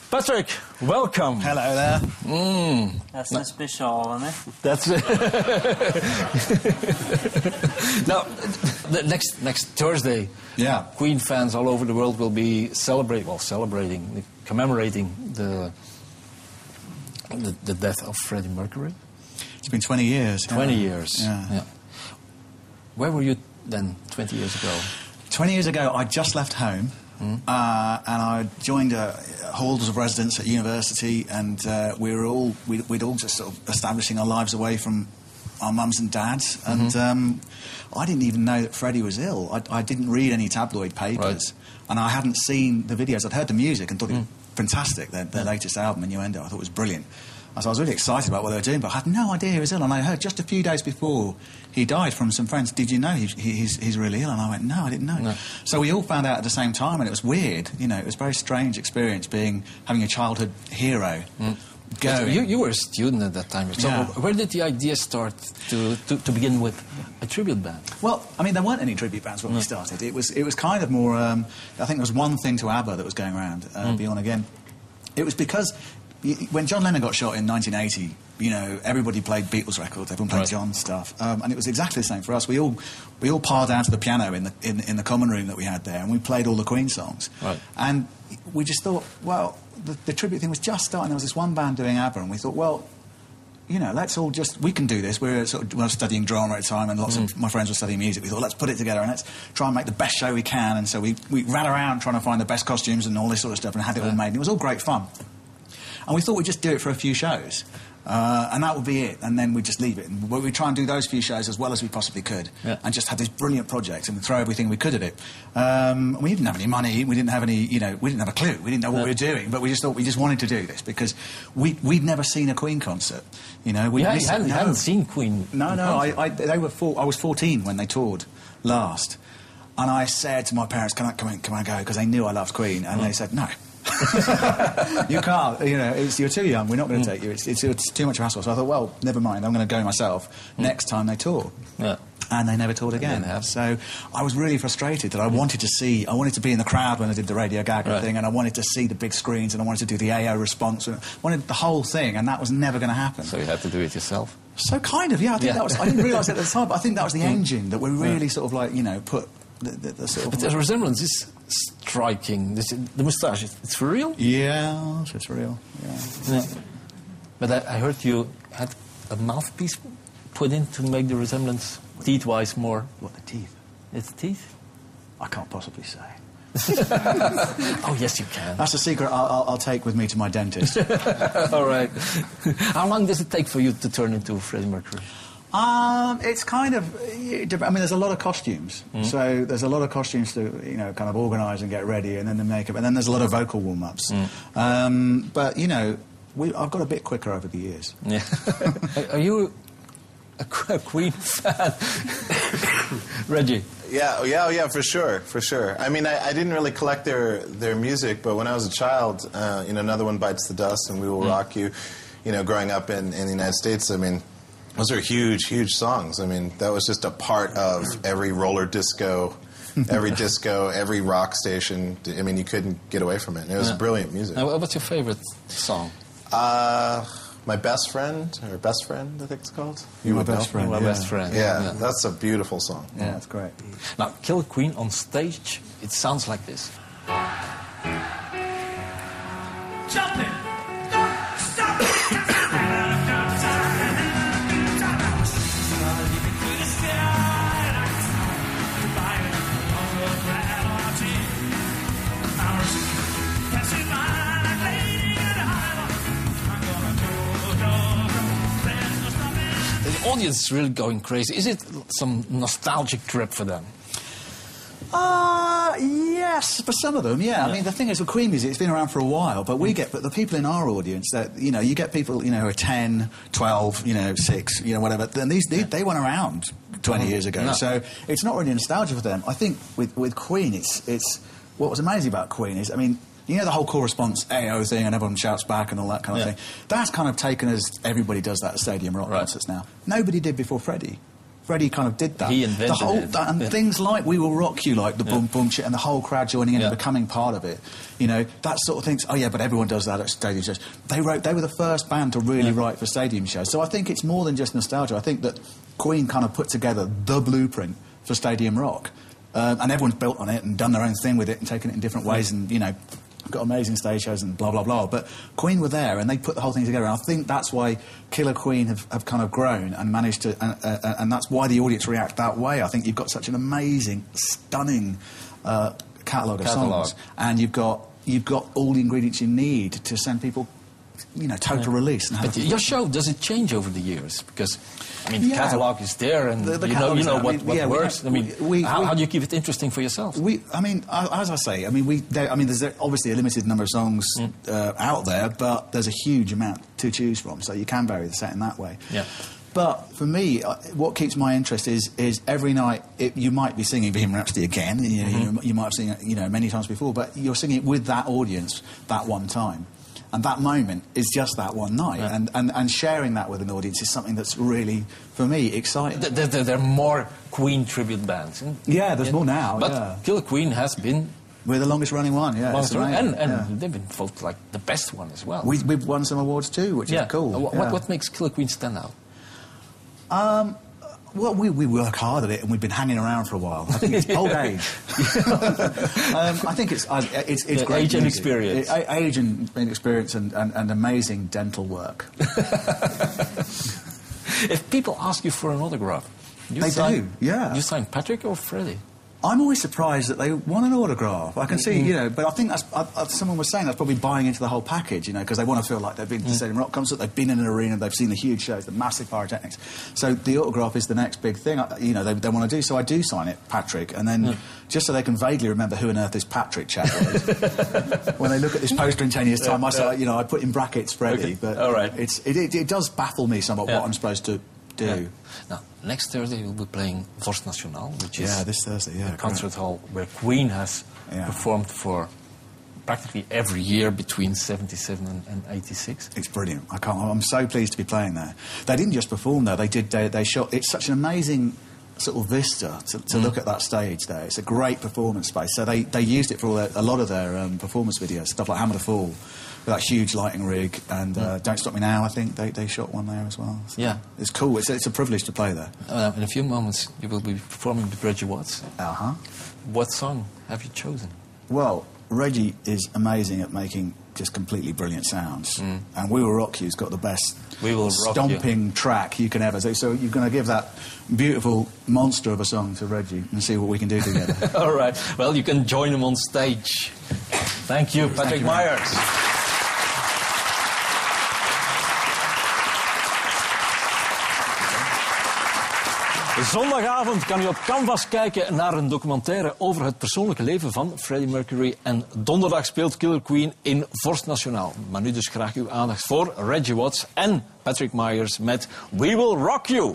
Patrick, welcome. Hello there. That's een speciaal, hè? That's it. Now, the next Thursday, Queen fans all over the world will be commemorating the death of Freddie Mercury. It's been 20 years. 20 years. Yeah. Where were you then 20 years ago? 20 years ago, I just left home. And I joined halls of residence at university, and we'd all just sort of establishing our lives away from our mums and dads. And I didn't even know that Freddie was ill. I didn't read any tabloid papers, and I hadn't seen the videos. I'd heard the music and thought it was fantastic. Their latest album, Innuendo, I thought it was brilliant. So I was really excited about what they were doing, but I had no idea he was ill. And I heard just a few days before he died from some friends, "Did you know he's really ill?" And I went, "No, I didn't know." No. So we all found out at the same time, and it was weird. You know, it was a very strange experience having a childhood hero going. You were a student at that time. So where did the idea start to begin with a tribute band? Well, I mean, there weren't any tribute bands when we started. It was kind of more. I think there was one thing to ABBA that was going around. Beyond again, it was because. When John Lennon got shot in 1980, you know, everybody played Beatles records, everyone played John's stuff, and it was exactly the same for us. We all piled down to the piano in the common room that we had there, and we played all the Queen songs. Right. And we just thought, well, the tribute thing was just starting. There was this one band doing ABBA, and we thought, well, you know, let's all we can do this. We were studying drama at the time, and lots of my friends were studying music. We thought, let's put it together and let's try and make the best show we can. And so we ran around trying to find the best costumes and all this sort of stuff, and had it all made. And it was all great fun. And we thought we'd just do it for a few shows, and that would be it, and then we'd just leave it. And we'd try and do those few shows as well as we possibly could, and just have this brilliant project and throw everything we could at it. We didn't have any money, we didn't have any, you know, we didn't have a clue, we didn't know what we were doing, but we just thought we just wanted to do this because we'd never seen a Queen concert. You know, you hadn't seen Queen. No, I was 14 when they toured last, and I said to my parents, "Can I go?" Because they knew I loved Queen, and they said no. You can't, you know, you're too young, we're not going to take you, it's too much of a hassle. So I thought, well, never mind, I'm going to go myself next time they tour. And they never toured again. So I was really frustrated that I wanted to be in the crowd when I did the Radio Gaga thing, and I wanted to see the big screens, and I wanted to do the AO response, and I wanted the whole thing, and that was never going to happen. So you had to do it yourself? So kind of, I think that was, I didn't realise it at the time, but I think that was the engine that we really sort of like, you know, put the sort of... But the resemblance is striking. The moustache, it's for real? Yeah, it's real, yeah. But I heard you had a mouthpiece put in to make the resemblance teeth-wise more... What, the teeth? It's teeth? I can't possibly say. Oh, yes, you can. That's a secret I'll take with me to my dentist. All right. How long does it take for you to turn into Freddie Mercury? It's kind of... I mean, there's a lot of costumes. So there's a lot of costumes to, you know, kind of organise and get ready, and then the makeup, and then there's a lot of vocal warm-ups. But, you know, I've got a bit quicker over the years. Yeah. Are you a Queen fan? Reggie? Yeah, for sure. I mean, I didn't really collect their music, but when I was a child, you know, Another One Bites the Dust and We Will Rock You, you know, growing up in the United States, I mean, those are huge, huge songs. I mean, that was just a part of every roller disco, every rock station. I mean, you couldn't get away from it. And it was brilliant music. Now, what's your favorite song? My Best Friend, or Best Friend, I think it's called. You're My Best Friend. My Best Friend. Yeah, that's a beautiful song. Yeah, that's great. Now, Kill Queen on stage, it sounds like this. Jumping! Stop! The audience is really going crazy. Is it some nostalgic trip for them? Yes, for some of them, yeah. I mean, the thing is with Queen music, it's been around for a while, but the people in our audience, that, you know, you get people, you know, who are 10, 12, you know, 6, you know, whatever, then they went around 20 years ago, so it's not really nostalgia for them. I think with Queen, it's what was amazing about Queen is, I mean, you know, the whole core response AO thing, and everyone shouts back and all that kind of thing. That's kind of taken as everybody does that at stadium rock concerts now. Nobody did before Freddie. Freddie kind of did that. He invented it. And things like We Will Rock You, like the boom boom shit, and the whole crowd joining in and becoming part of it. You know, that sort of things. Oh yeah, but everyone does that at stadium shows. They were the first band to really write for stadium shows. So I think it's more than just nostalgia. I think that Queen kind of put together the blueprint for stadium rock. And everyone's built on it and done their own thing with it and taken it in different ways and, you know, got amazing stage shows and blah, blah, blah. But Queen were there and they put the whole thing together. And I think that's why Killer Queen have kind of grown and managed to... and that's why the audience react that way. I think you've got such an amazing, stunning catalogue of songs. And you've got all the ingredients you need to send people... You know, total release. And but your show, does it change over the years? Because, I mean, the catalogue is there, and the you know what works. How do you keep it interesting for yourself? I mean, as I say, there's obviously a limited number of songs out there, but there's a huge amount to choose from, so you can vary the set in that way. Yeah. But for me, what keeps my interest is every night you might be singing Bohemian Rhapsody again. You might have seen it, many times before, but you're singing it with that audience that one time. And that moment is just that one night. And sharing that with an audience is something that's really, for me, exciting. There are more Queen tribute bands. Yeah, there's more now. But Killer Queen has been... We're the longest running one, And they've been voted like the best one as well. We've won some awards too, which is cool. What makes Killer Queen stand out? Well, we work hard at it, and we've been hanging around for a while. I think it's old age. I think it's great age and experience. Age and experience and amazing dental work. If people ask you for an autograph, they do. Yeah. You sign Patrick or Freddie? I'm always surprised that they want an autograph. I can see, but I think that's... someone was saying that's probably buying into the whole package, because they want to feel like they've been to the Stadium Rock concert, they've been in an arena, they've seen the huge shows, the massive pyrotechnics. So the autograph is the next big thing, they want to do. So I do sign it, Patrick, and then just so they can vaguely remember who on earth this Patrick chap was. When they look at this poster in 10 years' time, I say, I put in brackets Freddie, but all right. It does baffle me somewhat what I'm supposed to do. Yeah. Now, next Thursday you'll be playing Voorst National, which is this Thursday, a concert hall where Queen has performed for practically every year between 77 and 86. It's brilliant. I'm so pleased to be playing there. They didn't just perform there. They shot. It's such an amazing sort of vista to look at that stage there. It's a great performance space. So they used it for a lot of their performance videos, stuff like Hammer to Fall. With that huge lighting rig and Don't Stop Me Now, I think they shot one there as well. So it's cool. It's a privilege to play there. In a few moments, you will be performing with Reggie Watts. What song have you chosen? Well, Reggie is amazing at making just completely brilliant sounds, and We Will Rock You's got the best stomping track you can ever do. So you're going to give that beautiful monster of a song to Reggie and see what we can do together. All right. Well, you can join him on stage. Thank you, Patrick Myers. Zondagavond kan u op Canvas kijken naar een documentaire over het persoonlijke leven van Freddie Mercury. En donderdag speelt Killer Queen in Voorst National. Maar nu dus graag uw aandacht voor Reggie Watts en Patrick Myers met We Will Rock You.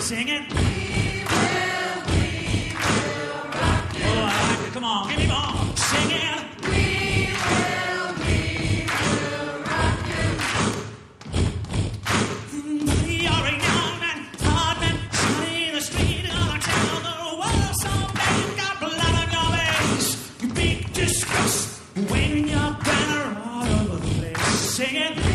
Singing. We will rock you. Oh, I like it. Come on, give me more. Singing. We will rock you. You're a young man, hard man, sunny in the street, gonna tell the world someday you got blood on your face. You big disgrace, waving your banner all over the place. Singing.